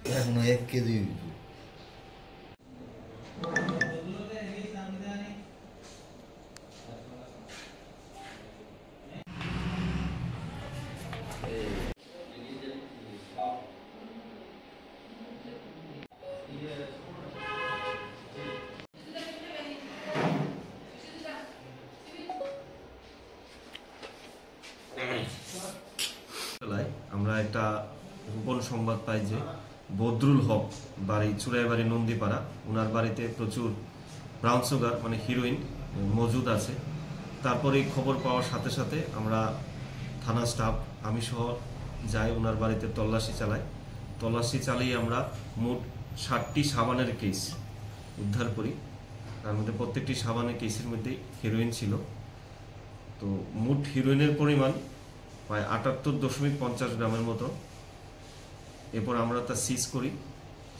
এখনো 1 কেজি আমরা একটা গোপন সংবাদ পাই যে বদরুল হক বাড়ি চুড়াইবাড়ি নন্দীপাড়া, ওনার বাড়িতে প্রচুর ব্রাউন সুগার মানে হিরোইন মজুদ আছে। তারপরে খবর পাওয়ার সাথে সাথে আমরা থানা স্টাফ আমি সহ যাই ওনার বাড়িতে তল্লাশি চালাই। তল্লাশি চালিয়ে আমরা মোট 60টি সাবানের কেস উদ্ধার করি। তার মধ্যে প্রত্যেকটি সাবানের কেসের মধ্যে হিরোইন ছিল। তো মোট হিরোইনের পরিমাণ প্রায় 78.50 গ্রামের মতো। এরপর আমরা তা সিজ করি।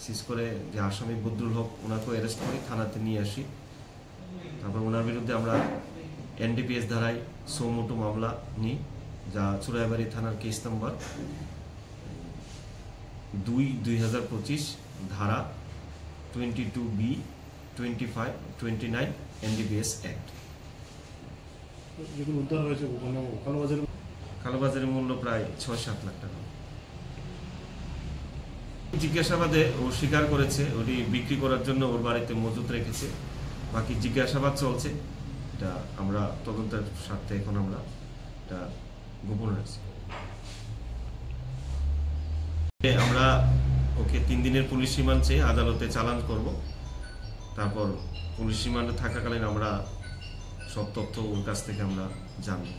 সিজ করে যে আসামি বদরুল হক ওনাকে অ্যারেস্ট করি, থানাতে নিয়ে আসি। তারপর ওনার বিরুদ্ধে আমরা NDPS ধারায় সৌমোটো মামলা নিই, যা চুড়াইবাড়ি থানার কেস নাম্বার 2/2025 ধারা 22B 25 29 NDPS অ্যাক্ট। কালোবাজারের মূল্য প্রায় 6-7 লাখ টাকা। জিজ্ঞাসাবাদে ও স্বীকার করেছে ওটি বিক্রি করার জন্য ওর বাড়িতে মজুত রেখেছে। বাকি জিজ্ঞাসাবাদ চলছে, এটা আমরা তদন্তের স্বার্থে এখন আমরা এটা গোপন রাখছি। আমরা ওকে 3 দিনের পুলিশ রিমান্ড চেয়ে আদালতে চালান করব। তারপর পুলিশ রিমান্ডে থাকাকালীন আমরা সব তথ্য ওর কাছ থেকে আমরা জানব।